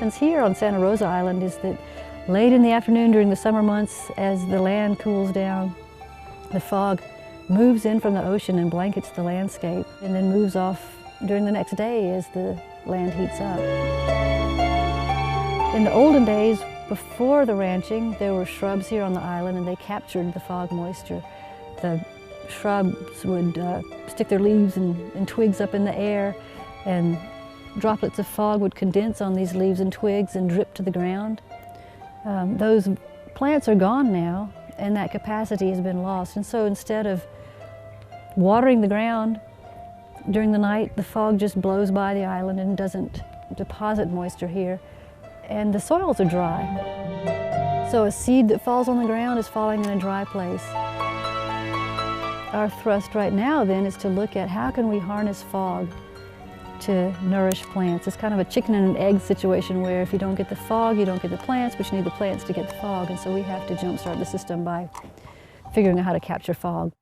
happens here on Santa Rosa Island is that late in the afternoon during the summer months, as the land cools down, the fog moves in from the ocean and blankets the landscape, and then moves off during the next day as the land heats up. In the olden days, before the ranching, there were shrubs here on the island and they captured the fog moisture. The shrubs would stick their leaves and twigs up in the air, and droplets of fog would condense on these leaves and twigs and drip to the ground. Those plants are gone now, and that capacity has been lost. And so instead of watering the ground during the night, the fog just blows by the island and doesn't deposit moisture here, and the soils are dry. So a seed that falls on the ground is falling in a dry place. Our thrust right now then is to look at how can we harness fog to nourish plants. It's kind of a chicken and an egg situation where if you don't get the fog, you don't get the plants, but you need the plants to get the fog. And so we have to jumpstart the system by figuring out how to capture fog.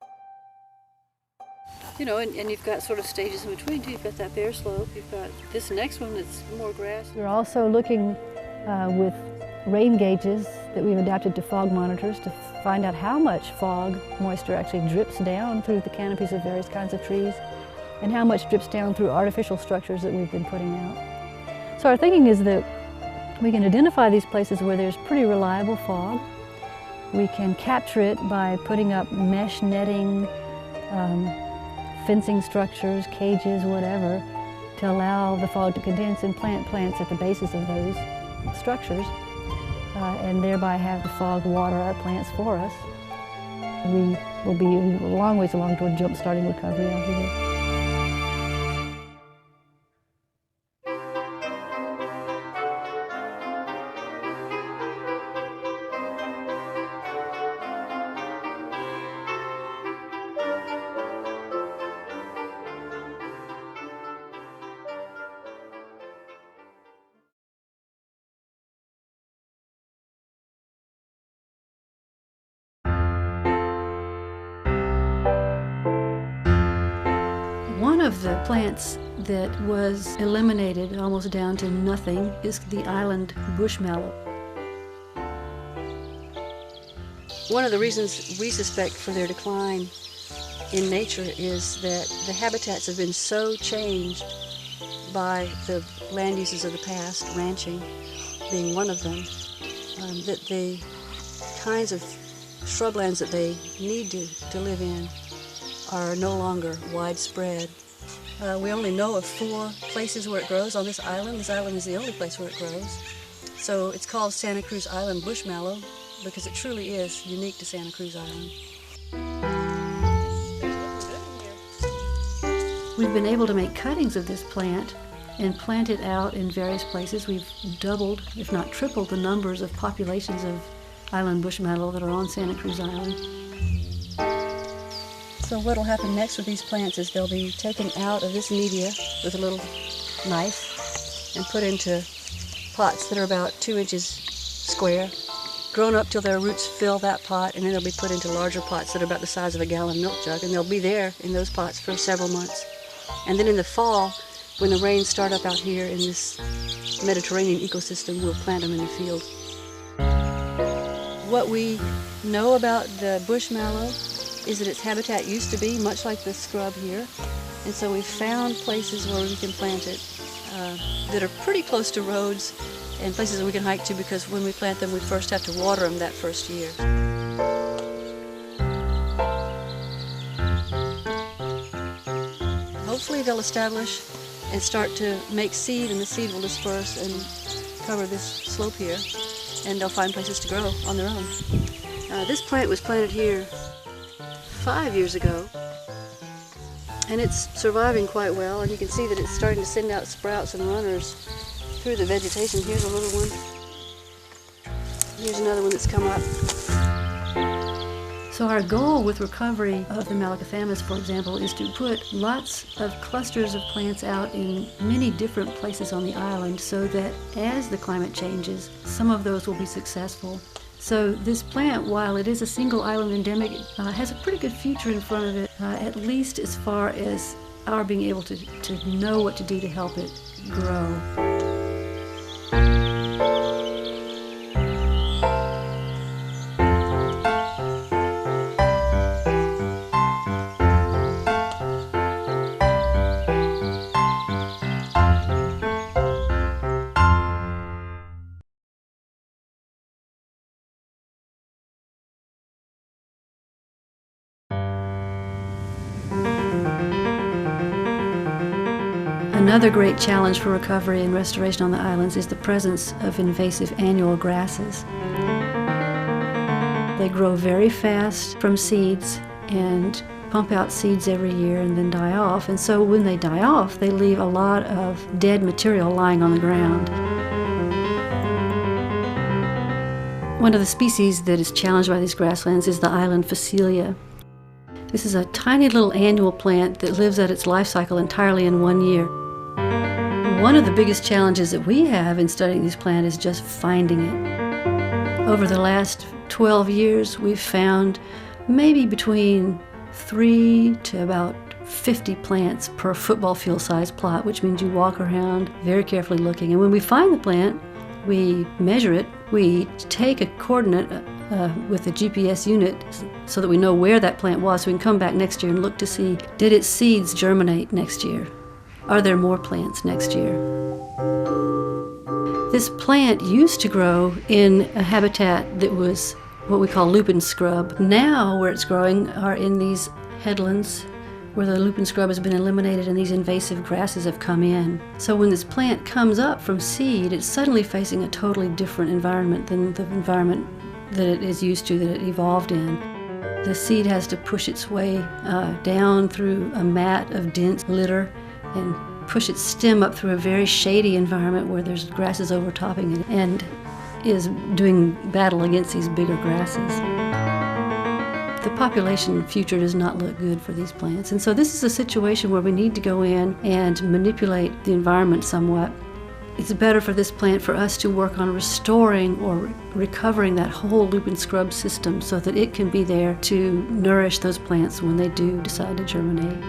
You know, and you've got sort of stages in between too. You've got that bare slope, you've got this next one that's more grass. We're also looking with rain gauges that we've adapted to fog monitors to find out how much fog moisture actually drips down through the canopies of various kinds of trees, and how much drips down through artificial structures that we've been putting out. So our thinking is that we can identify these places where there's pretty reliable fog. We can capture it by putting up mesh netting, fencing structures, cages, whatever, to allow the fog to condense and plant plants at the bases of those structures, and thereby have the fog water our plants for us. We will be a long ways along toward jump-starting recovery out here. One of the plants that was eliminated almost down to nothing is the island bush mallow. One of the reasons we suspect for their decline in nature is that the habitats have been so changed by the land uses of the past, ranching being one of them, that the kinds of shrublands that they need to live in are no longer widespread. We only know of 4 places where it grows on this island. This island is the only place where it grows. So it's called Santa Cruz Island bush mallow because it truly is unique to Santa Cruz Island. We've been able to make cuttings of this plant and plant it out in various places. We've doubled, if not tripled, the numbers of populations of island bush mallow that are on Santa Cruz Island. So what will happen next with these plants is they'll be taken out of this media with a little knife and put into pots that are about 2 inches square, grown up till their roots fill that pot, and then they'll be put into larger pots that are about the size of a gallon milk jug, and they'll be there in those pots for several months. And then in the fall, when the rains start up out here in this Mediterranean ecosystem, we'll plant them in the field. What we know about the bush mallow is that its habitat used to be much like the scrub here, and so we found places where we can plant it that are pretty close to roads and places that we can hike to, because when we plant them we first have to water them that first year. Hopefully they'll establish and start to make seed, and the seed will disperse and cover this slope here, and they'll find places to grow on their own. This plant was planted here 5 years ago, and it's surviving quite well, and you can see that it's starting to send out sprouts and runners through the vegetation. Here's a little one. Here's another one that's come up. So our goal with recovery of the Malacathamus, for example, is to put lots of clusters of plants out in many different places on the island so that as the climate changes, some of those will be successful. So this plant, while it is a single island endemic, has a pretty good future in front of it, at least as far as our being able to know what to do to help it grow. Another great challenge for recovery and restoration on the islands is the presence of invasive annual grasses. They grow very fast from seeds and pump out seeds every year and then die off. And so when they die off, they leave a lot of dead material lying on the ground. One of the species that is challenged by these grasslands is the island Phacelia. This is a tiny little annual plant that lives out its life cycle entirely in 1 year. One of the biggest challenges that we have in studying this plant is just finding it. Over the last 12 years, we've found maybe between 3 to about 50 plants per football field size plot, which means you walk around very carefully looking. And when we find the plant, we measure it. We take a coordinate with a GPS unit so that we know where that plant was, so we can come back next year and look to see, did its seeds germinate next year? Are there more plants next year? This plant used to grow in a habitat that was what we call lupin scrub. Now where it's growing are in these headlands where the lupin scrub has been eliminated and these invasive grasses have come in. So when this plant comes up from seed, it's suddenly facing a totally different environment than the environment that it is used to, that it evolved in. The seed has to push its way down through a mat of dense litter and push its stem up through a very shady environment where there's grasses overtopping it, and is doing battle against these bigger grasses. The population future does not look good for these plants, and so this is a situation where we need to go in and manipulate the environment somewhat. It's better for this plant for us to work on restoring or recovering that whole lupin scrub system so that it can be there to nourish those plants when they do decide to germinate.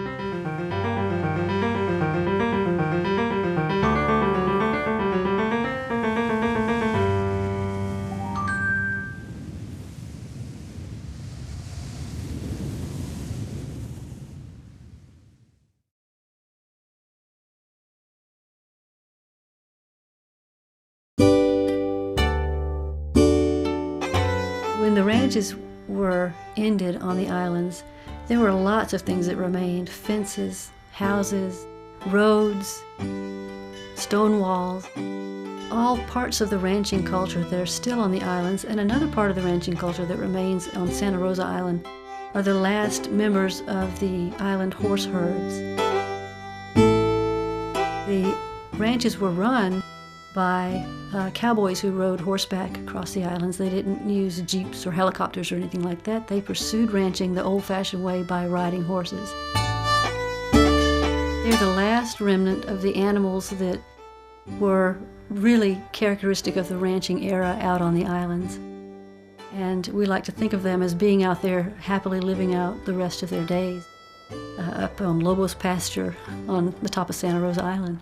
When the ranches were ended on the islands, there were lots of things that remained: fences, houses, roads, stone walls, all parts of the ranching culture that are still on the islands. And another part of the ranching culture that remains on Santa Rosa Island are the last members of the island horse herds. The ranches were run by cowboys who rode horseback across the islands. They didn't use jeeps or helicopters or anything like that. They pursued ranching the old-fashioned way by riding horses. They're the last remnant of the animals that were really characteristic of the ranching era out on the islands. And we like to think of them as being out there happily living out the rest of their days up on Lobos pasture on the top of Santa Rosa Island.